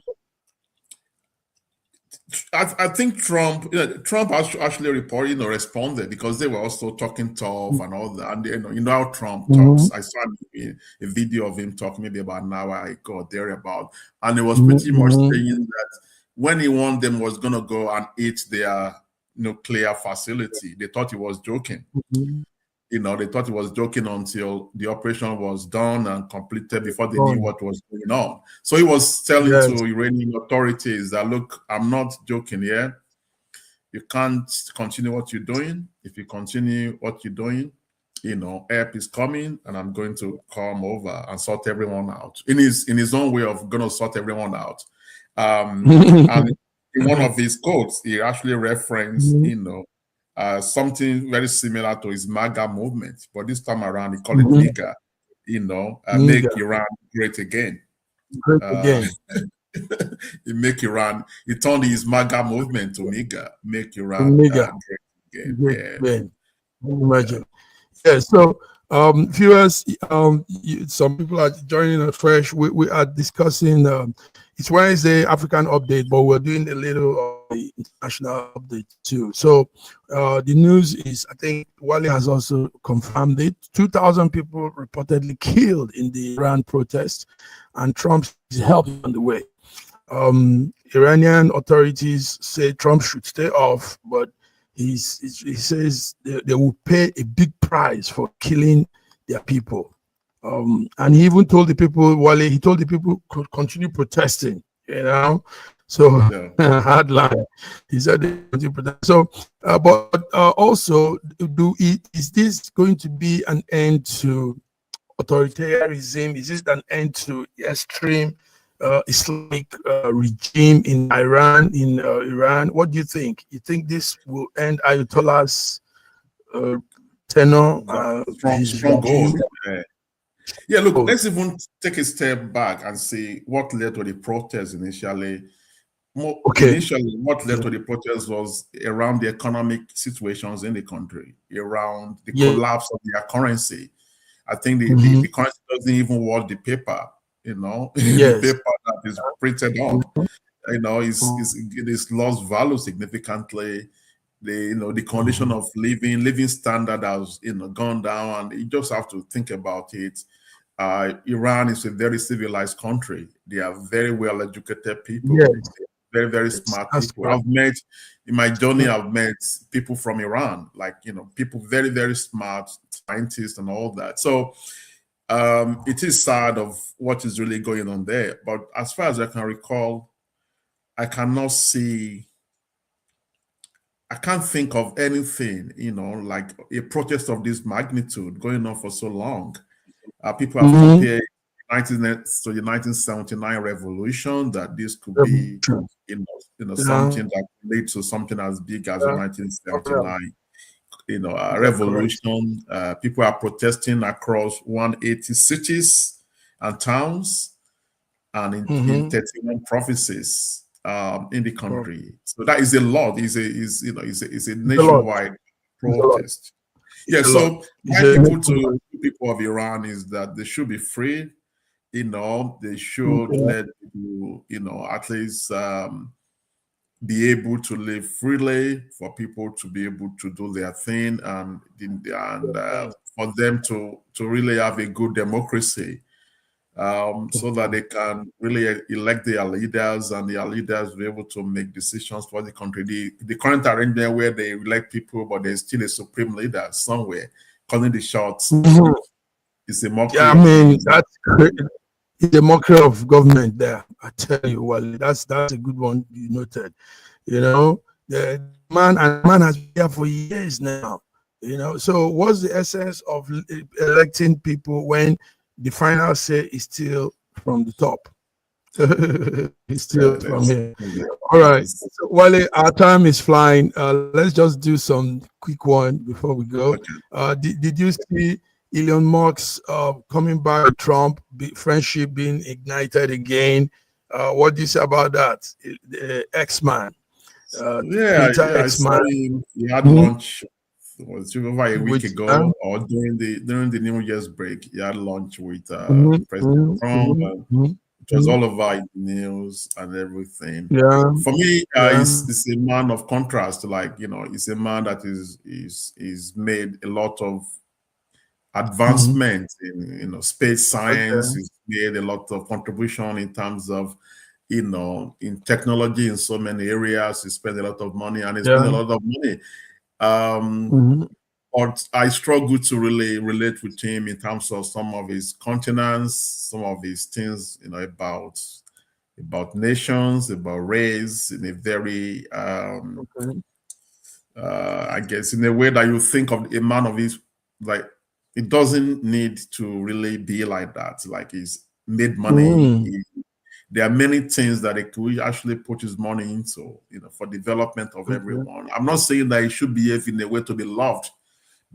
I think Trump actually reported or responded, because they were also talking tough and all that. And you know how Trump talks. I saw a video of him talking maybe about an hour ago or thereabout, and it was pretty much saying that when he warned them was going to go and eat their nuclear facility, they thought he was joking. They thought he was joking until the operation was done and completed, before they knew what was going on. So he was telling to Iranian authorities that, look, I'm not joking here. You can't continue what you're doing. If you continue what you're doing, help is coming, and I'm going to come over and sort everyone out. In his own way of going to sort everyone out. And in one of his quotes, he actually referenced, something very similar to his MAGA movement, but this time around he called it NIGA, make Iran great again. He turned his MAGA movement to NIGA, make Iran great again. Imagine. So viewers, some people are joining us fresh. We are discussing it's Wednesday African update, but we're doing a little of the international update too. So the news is, I think Wale has also confirmed it, 2,000 people reportedly killed in the Iran protest, and Trump's help on the way. Iranian authorities say Trump should stay off, but he says they will pay a big price for killing their people. And he even told the people, he told the people could continue protesting, So hard line. He said they continue protesting. So, but also, is this going to be an end to authoritarianism? Is this an end to extreme Islamic regime in Iran, in Iran? What do you think? You think this will end Ayatollah's tenure? Strong goal. Yeah, look, let's even take a step back and see what led to the protests initially. Initially, what led to the protests was around the economic situations in the country, around the collapse of their currency. I think the currency doesn't even worth the paper, the paper that is printed on, it's lost value significantly. The condition of living standard has gone down, and you just have to think about it. Iran is a very civilized country. They are very well educated people. Very, very smart people. I've met in my journey, I've met people from Iran, people very, very smart, scientists and all that. So it is sad of what is really going on there. But as far as I can recall, I can't think of anything, like a protest of this magnitude going on for so long. People have compared the 1979 revolution, that this could be, something that leads to something as big as the 1979, revolution. People are protesting across 180 cities and towns, and in 31 provinces in the country. So that is a lot. It's a nationwide protest. Yeah. So my people of Iran is that they should be free. They should let people, at least be able to live freely, for people to be able to do their thing, and for them to really have a good democracy, so that they can really elect their leaders, and their leaders will be able to make decisions for the country. The current arrangement where they elect people, but there's still a supreme leader somewhere calling the shots. It's a mockery. Yeah, I mean, that's the mockery of government there. I tell you, well, that's a good one you noted. You know, the man has been here for years now. You know, so what's the essence of electing people when the final say is still from the top? It's still from here. All right, so, Wale, our time is flying. Let's just do some quick one before we go. Did you see Elon Musk coming back with Trump, friendship being ignited again? What do you say about that? The X-Man. I saw him. He had lunch. It was over a week ago, or during the New Year's break. He had lunch with President Trump. It was all over the news and everything. Yeah. For me, he's a man of contrast. Like, you know, he's a man that is made a lot of advancement in space science. He's made a lot of contribution in terms of, you know, in technology in so many areas. He spent a lot of money, and he spent a lot of money. But I struggle to really relate with him in terms of some of his continents, some of his things, you know, about nations, about race, in a very, I guess, in a way that you think of a man of his, like, it doesn't need to really be like that. Like, he's made money. There are many things that he could actually put his money into, you know, for development of everyone. I'm not saying that he should behave in a way to be loved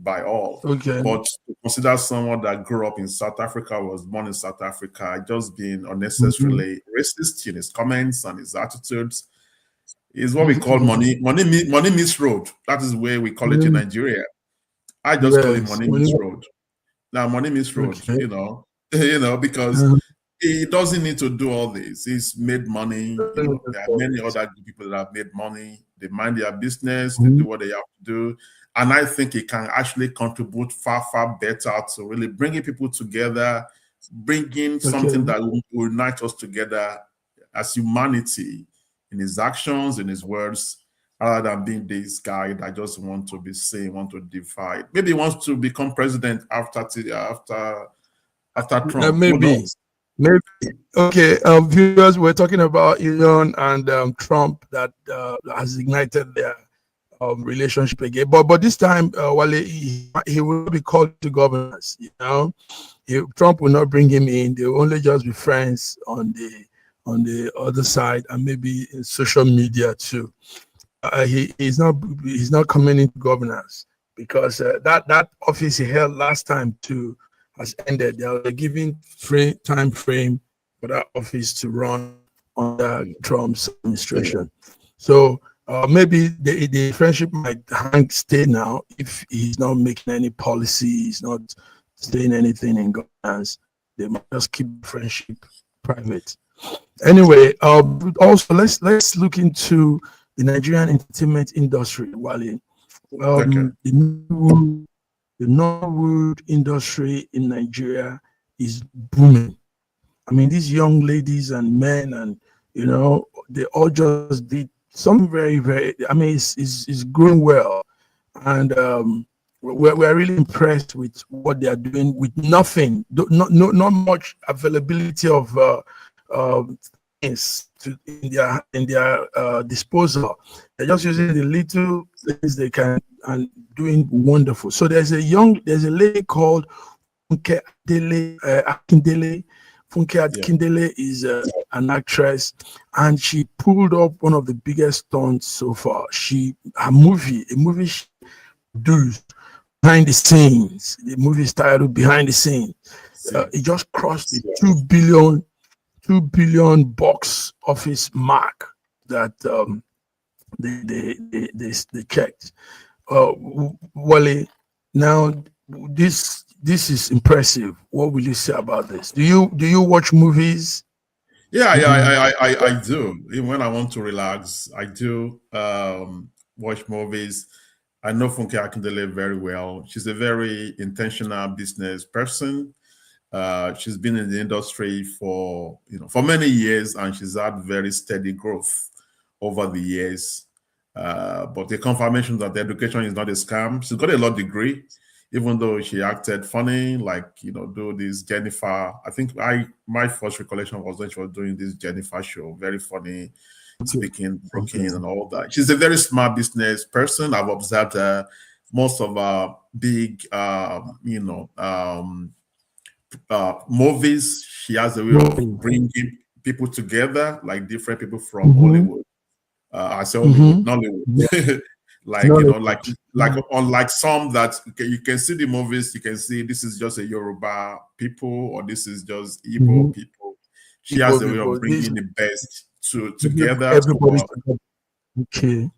by all, but to consider someone that grew up in South Africa, was born in South Africa, just being unnecessarily racist in his comments and his attitudes, is what we call money meets road. That is where we call it in Nigeria. I just call it money meets road. Now, money meets road, you know, because he doesn't need to do all this. He's made money. You know, there are many other people that have made money. They mind their business. They do what they have to do. And I think he can actually contribute far, far better to really bringing people together, bringing something that will unite us together as humanity in his actions, in his words, rather than being this guy that just want to be seen, want to divide. Maybe he wants to become president after Trump. Maybe. Okay, viewers, we're talking about Elon and Trump that has ignited their relationship again. But this time, Wale, he will be called to governance. You know, Trump will not bring him in. They will only just be friends on the other side, and maybe in social media too. He's not coming into governance because that office he held last time too has ended. They are giving time frame for that office to run under Trump's administration. So maybe the friendship might stay now if he's not making any policy, he's not saying anything in governance. They might just keep friendship private. Anyway, also let's look into the Nigerian entertainment industry, Wale. The Nollywood industry in Nigeria is booming. I mean, these young ladies and men, and you know, they all just did something very, very. I mean, it's growing well, and we're really impressed with what they are doing with nothing, not much availability of things in their disposal. They're just using the little things they can and doing wonderful. So there's a lady called Funke Akindele. Funke Akindele is an actress, and she pulled up one of the biggest stunts so far. A movie she does behind the scenes. The movie is titled Behind the Scenes. It just crossed the 2 billion box office mark that they checked. Wale, now this is impressive. What will you say about this? Do you watch movies? Yeah, I do. Even when I want to relax, I do watch movies. I know Funke Akindele very well. She's a very intentional business person. She's been in the industry for many years, and she's had very steady growth over the years. But the confirmation that the education is not a scam. She's got a law degree, even though she acted funny, like do this Jennifer. I think my first recollection was when she was doing this Jennifer show, very funny, speaking broken and all that. She's a very smart business person. I've observed her. Most of our big, movies, she has a way of bringing people together, like different people from Hollywood. I say Hollywood, Nollywood. Unlike some that you can see the movies, you can see this is just a Yoruba people or this is just Igbo people. She has a way of bringing the best together. Everybody's okay.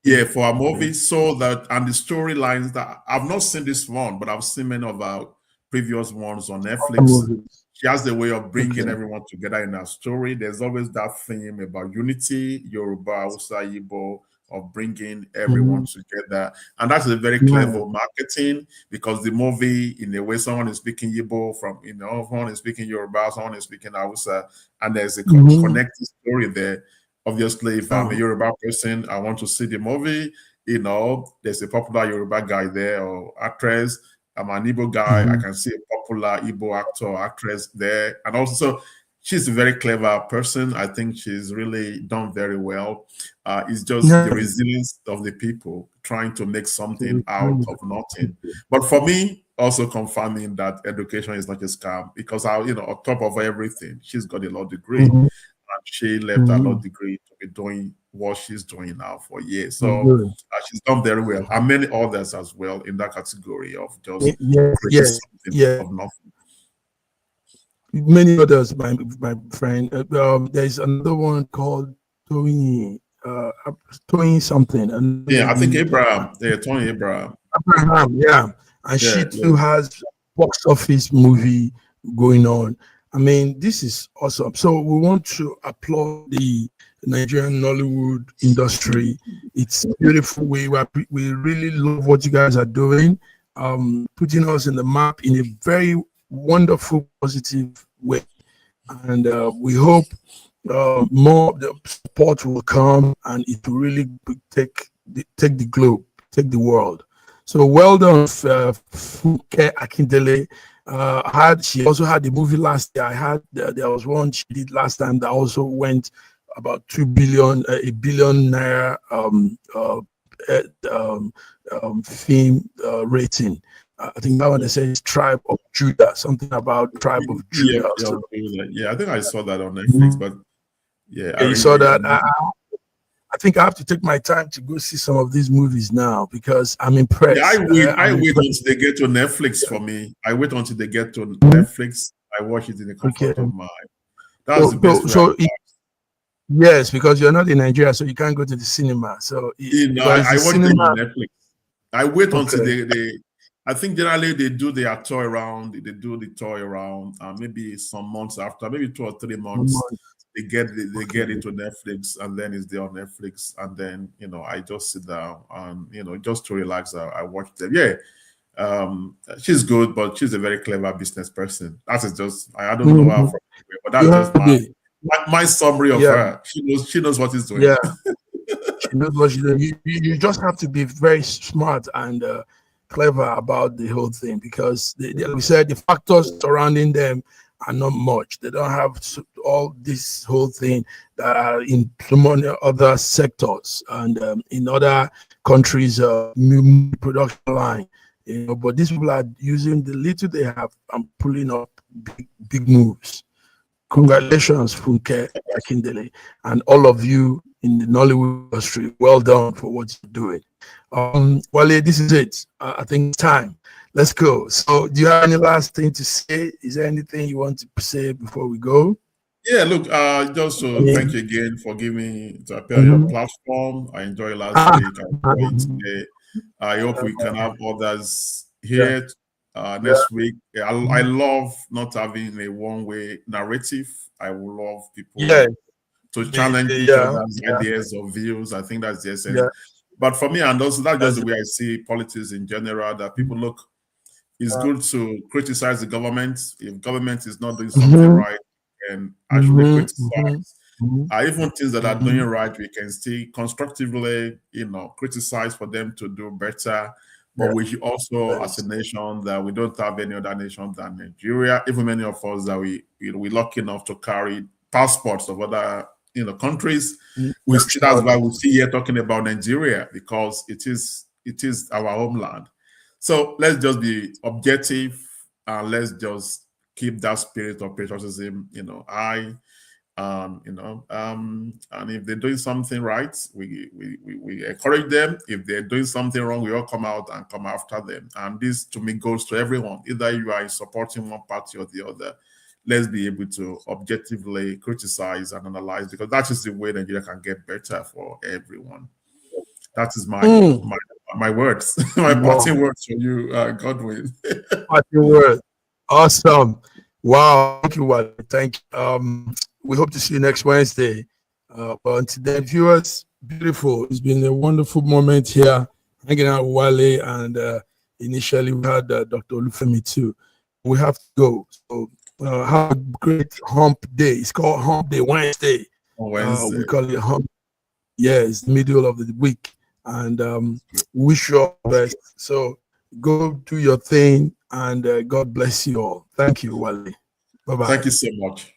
Yeah, for our movies, so that and the storylines that I've not seen this one, but I've seen many of our previous ones on Netflix. She has the way of bringing everyone together in her story. There's always that theme about unity, Yoruba, Hausa, Igbo, of bringing everyone together. And that's a very clever marketing, because the movie, in a way, someone is speaking Igbo someone is speaking Yoruba, someone is speaking Hausa, and there's a connected story there. Obviously, if I'm a Yoruba person, I want to see the movie. There's a popular Yoruba guy there or actress. I'm an Igbo guy. I can see a popular Igbo actor or actress there. And also, she's a very clever person. I think she's really done very well. It's just the resilience of the people trying to make something out of nothing. But for me, also confirming that education is not a scam, because on top of everything, she's got a law degree. And she left her law degree to be doing what she's doing now for years. So she's done very well. And many others as well in that category of just something of nothing. Many others, my friend. There's another one called Tony something. I think Abraham. Yeah, Tony Abraham. And she too has box office movie going on. I mean, this is awesome. So we want to applaud the Nigerian Nollywood industry. It's beautiful. We really love what you guys are doing, putting us in the map in a very wonderful, positive way. And we hope more the support will come, and it will really take the globe, take the world. So well done, Funke Akindele. She also had the movie last year. There was one she did last time that also went about 2 billion, a billion naira film rating. I think that one they say is Tribe of Judah, something about Tribe of Judah. I think I saw that on Netflix, but you saw that. I think I have to take my time to go see some of these movies now, because I'm impressed. I wait until they get to Netflix for me. I wait until they get to Netflix. I watch it in the comfort of my. That's the best. Yes, because you're not in Nigeria, so you can't go to the cinema. So I watch it on Netflix. I wait until they. I think generally they do their tour around. They do the tour around, maybe some months after, maybe 2 or 3 months. They get into Netflix, and then it's there on Netflix, and then I just sit down and just to relax. I watch them. She's good, but she's a very clever business person. That is just I don't know her from anywhere, but that's just my summary of her. She knows what she's doing. Yeah, she knows what she's doing. You just have to be very smart and clever about the whole thing, because like we said, the factors surrounding them are not much. They don't have all this whole thing that are in so many other sectors and in other countries, production line. But these people are using the little they have and pulling up big moves. Congratulations, Funke Akindele, and all of you in the Nollywood industry. Well done for what you're doing. Wale, this is it. I think it's time. Let's go. So, do you have any last thing to say? Is there anything you want to say before we go? Yeah, look, just to thank you again for giving me to appear on your platform. I enjoyed last week. I hope we can have others here next week. I love not having a one-way narrative. I will love people to challenge each other's ideas or views. I think that's the essence. But for me, and also that's just the way I see politics in general, that people look, it's good to criticize the government. If government is not doing something right, and actually criticize. Even things that are doing right, we can still constructively, criticize for them to do better. But we should also, as a nation, that we don't have any other nation than Nigeria. Even many of us that we're lucky enough to carry passports of other countries. That's why we see here talking about Nigeria, because it is our homeland. So let's just be objective, and let's just keep that spirit of patriotism, high. And if they're doing something right, we encourage them. If they're doing something wrong, we all come out and come after them. And this, to me, goes to everyone. Either you are supporting one party or the other, let's be able to objectively criticize and analyze, because that is the way Nigeria can get better for everyone. That is my words, my parting words for you, Godwin. Parting words. Awesome. Wow. Thank you, Wale. Thank you. We hope to see you next Wednesday. But until then, viewers, beautiful. It's been a wonderful moment here, hanging out with Wale, and initially we had Dr. Olufemi too. We have to go. So have a great hump day. It's called Hump Day Wednesday. Wednesday. We call it Hump. Yeah, it's the middle of the week. And wish you all the best. So go do your thing, and God bless you all. Thank you, Wale. Bye-bye. Thank you so much.